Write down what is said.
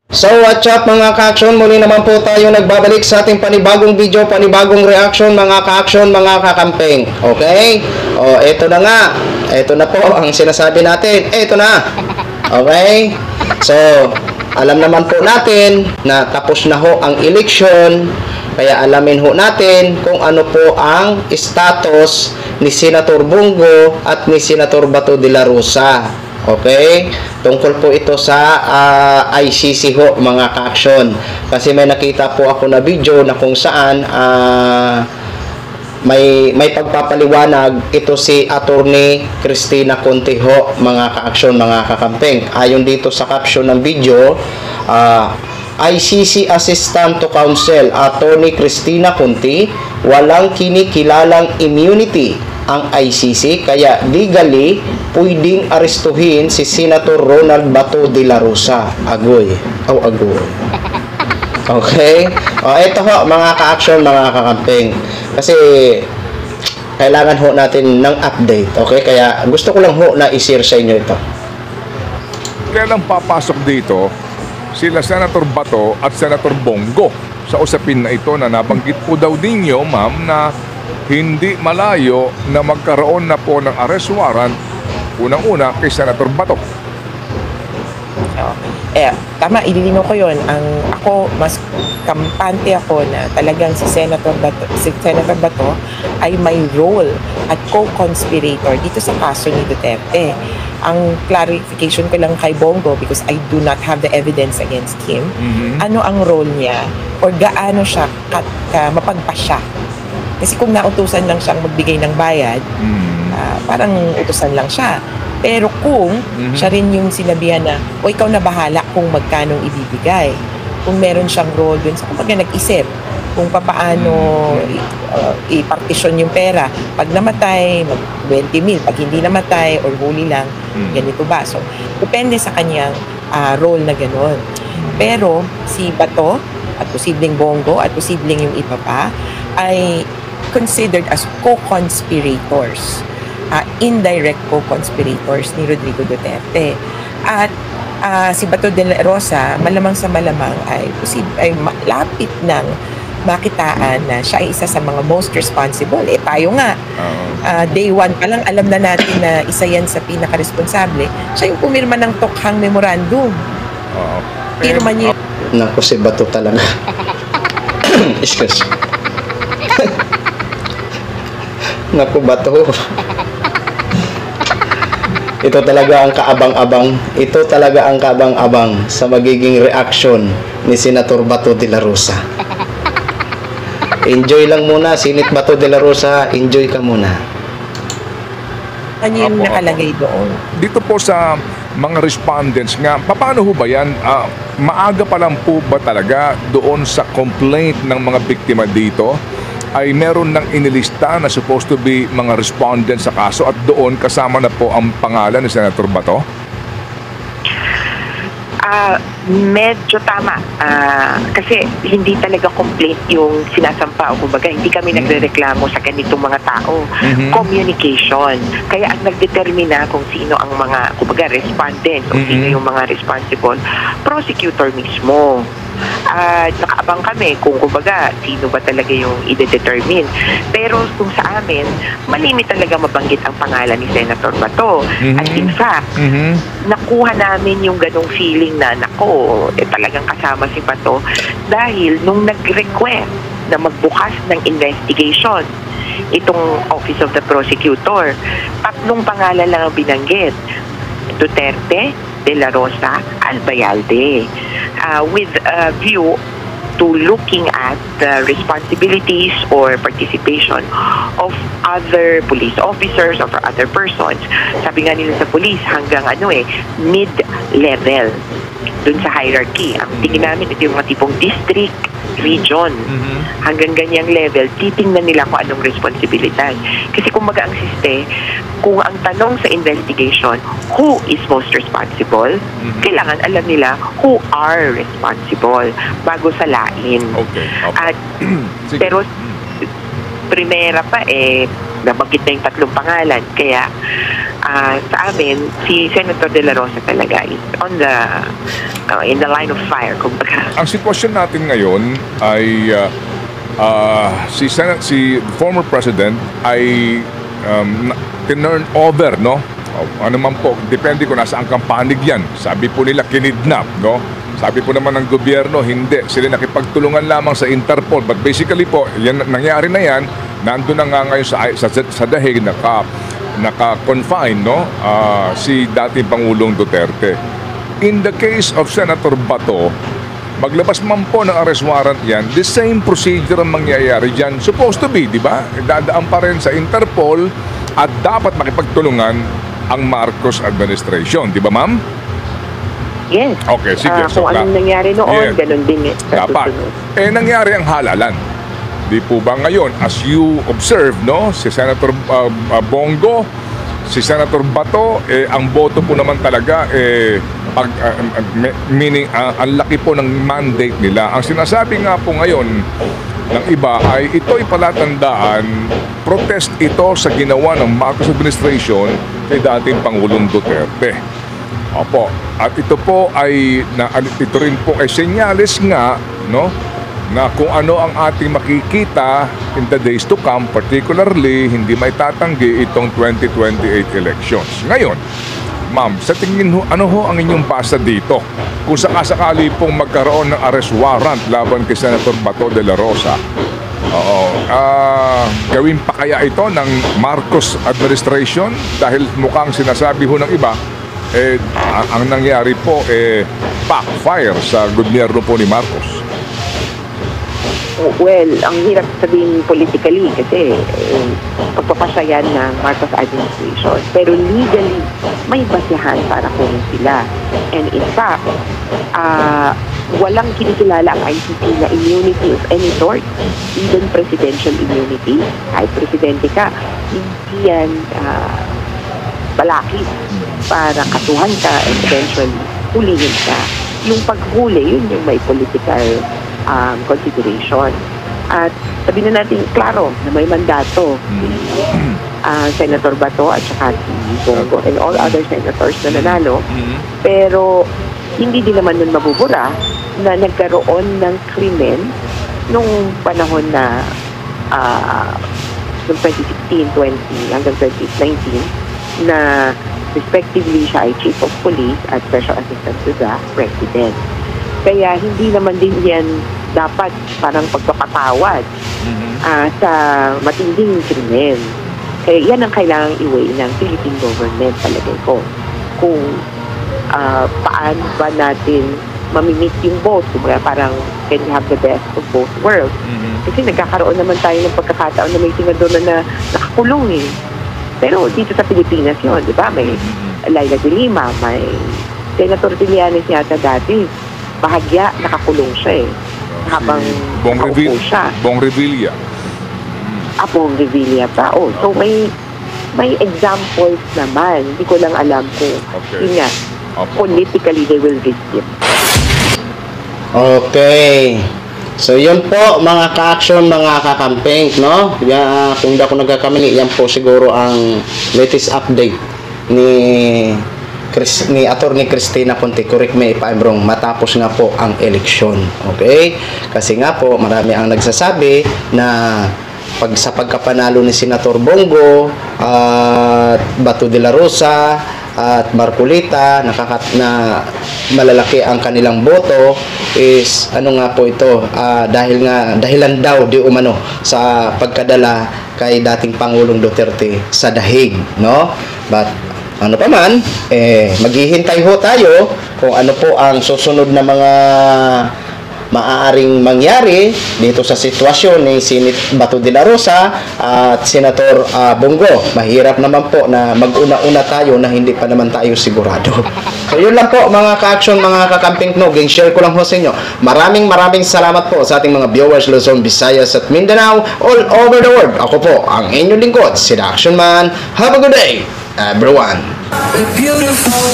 So what's up mga ka-action, muli naman po tayo nagbabalik sa ating panibagong video, panibagong reaction mga ka-action, mga kakampeng. Okay? O eto na nga, eto na po ang sinasabi natin, eto na. Okay? So alam naman po natin na tapos na ho ang eleksyon, kaya alamin ho natin kung ano po ang status ni Senator Bongo at ni Senator Bato de la Rosa. Okay? Tungkol po ito sa ICC ho mga ka-action. Kasi may nakita po ako na video na kung saan may pagpapaliwanag ito si Attorney Cristina Conti ho mga ka-action, mga kakampeng. Ayon dito sa caption ng video, ICC Assistant to Counsel Attorney Cristina Conti, walang kinikilalang immunity ang ICC, kaya legally pwedeng arestuhin si Senator Ronald Bato de la Rosa. Agoy. Agoy. Okay? Ito ho mga ka-action, mga kakampeng. Kasi kailangan ho natin ng update. Okay? Kaya gusto ko lang ho na i-share sa inyo ito. Kailan papasok dito sila Senator Bato at Senator Bongo sa usapin na ito na nabanggit po daw ninyo, ma'am, na hindi malayo na magkaroon na po ng arrest warrant unang-una kay Senator Bato. Tama, ililinaw ko yun. Ako, mas kampante ako na talagang si Senator Bato ay may role at co-conspirator dito sa kaso ni Duterte. Ang clarification ko lang kay Bongo, because I do not have the evidence against him, ano ang role niya or gaano siya mapagpasya. Kasi kung nautusan lang siyang magbigay ng bayad, parang utusan lang siya. Pero kung siya rin yung sinabihan na, o ikaw na bahala kung magkano ibibigay. Kung meron siyang role dun sa kumbaga nag-isip kung paano i-partition yung pera. Pag namatay, mag 20 mil. Pag hindi namatay or huli lang, ganito ba? So, depende sa kanyang role na gano'n. Pero si Bato at posibleng Bongo at posibleng yung iba pa ay considered as co-conspirators, indirect co-conspirators ni Rodrigo Duterte. At si Bato de la Rosa, malamang sa malamang ay malapit ng makitaan na siya ay isa sa mga most responsible. Tayo nga, day one pa lang, alam na natin na isa yan sa pinaka-responsable. Siya yung pumirma ng Tokhang Memorandum. Pirma niya. Naku, si Bato talaga. Excuse. Naku, Bato. Ito talaga ang kaabang-abang. Ito talaga ang kaabang-abang sa magiging reaction ni Senator Bato de la Rosa. Enjoy lang muna, Senate Bato de la Rosa. Enjoy ka muna. Ano yung nakalagay doon? Dito po sa mga respondents nga, paano ho ba yan? Maaga pa lang po ba talaga doon sa complaint ng mga biktima dito ay meron ng inilista na supposed to be mga respondents sa kaso at doon kasama na po ang pangalan ni Senator Bato? Medyo tama. Kasi hindi talaga complaint yung sinasampa o kumbaga hindi kami nagrereklamo sa ganitong mga tao. Communication. Kaya ang nagdetermina kung sino ang mga kumbaga respondent o sino yung mga responsible, prosecutor mismo. Nakaabang kami kung kumbaga sino ba talaga yung i-determine. Pero kung sa amin, malimit talaga mabanggit ang pangalan ni Senator Bato. At in fact, nakuha namin yung ganong feeling na nako, talagang kasama si Bato dahil nung nag-request na magbukas ng investigation itong Office of the Prosecutor, 3 pangalan lang ang binanggit: Duterte, De La Rosa, Albayalde, with a view to looking at the responsibilities or participation of other police officers or other persons. Sabi nga nila sa police, hanggang mid-level dun sa hierarchy. Ang tingin namin, ito yung mga tipong district, region, hanggang ganyang level, titingnan nila kung anong responsibilidad. Kasi kung ang siste, kung ang tanong sa investigation, who is most responsible, kailangan alam nila who are responsible bago salain. Okay. At, pero, primera pa nabanggit na yung 3 pangalan. Kaya, sa amin, si Senator De La Rosa talaga is on the in the line of fire, kumbaga. Ang sitwasyon natin ngayon ay si former president ay tinurn over, no? Ano man po, depende kung nasaan kang panig yan. Sabi po nila kinidnap, no? Sabi po naman ng gobyerno, hindi. Sila nakipagtulungan lamang sa Interpol. But basically po, yan, nangyari na yan. Nandun na nga ngayon sa dahig, naka-confine, no? Si dating Pangulong Duterte. In the case of Senator Bato, maglabas man po ng arrest warrant yan, the same procedure ang mangyayari dyan. Supposed to be, di ba? Dadaan pa rin sa Interpol at dapat makipagtulungan ang Marcos administration. Di ba, ma'am? Yes. Okay, sige. Kung anong nangyari noon, Yes. ganun din Dapat. Nangyari ang halalan. Di po ba ngayon, as you observe, no, si Senator Bongo, si Senator Bato, ang boto po naman talaga, meaning, ang laki po ng mandate nila. Ang sinasabi nga po ngayon ng iba ay ito'y palatandaan, protest ito sa ginawa ng Marcos administration kay dating Pangulong Duterte. Opo. At ito po ay ito rin po ay senyales nga, no, na kung ano ang ating makikita in the days to come, particularly hindi may tatanggi itong 2028 elections. Ngayon, ma'am, sa tingin ho, ano ho ang inyong basa dito? Kung sakasakali pong magkaroon ng arrest warrant laban kay Senator Bato de la Rosa, gawin pa kaya ito ng Marcos administration? Dahil mukhang sinasabi ho ng iba, ang nangyari po, backfire sa gobyerno po ni Marcos. Well, ang hirap sabihin politically kasi pagpapasya yan ng Marcos administration. Pero legally, may basihan para kunin sila. And in fact, walang kinikilala ang ICC na immunity of any sort, even presidential immunity. Kahit presidente ka, hindi yan balakid para kasuhan ka and eventually hulihin ka. Yung paghuli, yun yung may political consideration. At sabi na natin, klaro, na may mandato Senator Bato at saka si Bongo and all other senators na nanalo. Pero hindi din naman nun mabubura na nagkaroon ng krimen nung panahon na noong 2016, 20 hanggang 2019 na respectively siya ay Chief of Police at Special Assistant to the President. Kaya hindi naman din yan dapat parang pagpapatawad sa matinding krimen. Kaya yan ang kailangang i-weigh ng Philippine government palagay ko. Kung paano ba natin mamimit yung both. Kung parang can you have the best of both worlds. Kasi nagkakaroon naman tayo ng pagkakataon na may senador na nakakulong eh. Pero dito sa Pilipinas yun, di ba? May Laila de Lima, may Senator Trillanes yata dati. Bahagya, nakakulong siya eh. Habang nakaupo siya. Bong Revilla. Bong Revilla pa. So may examples naman. Hindi ko lang alam kung yun nga, politically they will risk it. Okay. So yun po mga ka-action, mga kakamping, no? Kung hindi ako nagkakamali, yan po siguro ang latest update ni Attorney Cristina Ponte, correct me if I'm wrong, matapos nga po ang eleksyon. Okay? Kasi nga po, marami ang nagsasabi na sa pagkapanalo ni Senator Bongo at Bato de la Rosa at Marcolita na malalaki ang kanilang boto is ano nga po ito, dahilan daw di umano sa pagkadala kay dating Pangulong Duterte sa dahig, no? But ano pa man, maghihintay ho tayo kung ano po ang susunod na mga maaaring mangyari dito sa sitwasyon ni Senator Bato de la Rosa at Senator Bongo. Mahirap naman po na mag-una-una tayo na hindi pa naman tayo sigurado. So yun lang po mga ka-action, mga kakamping no, share ko lang ho sa inyo. Maraming salamat po sa ating mga viewers Luzon, Visayas at Mindanao all over the world. Ako po ang inyong lingkod, si The Action Man. Have a good day, everyone. Beautiful.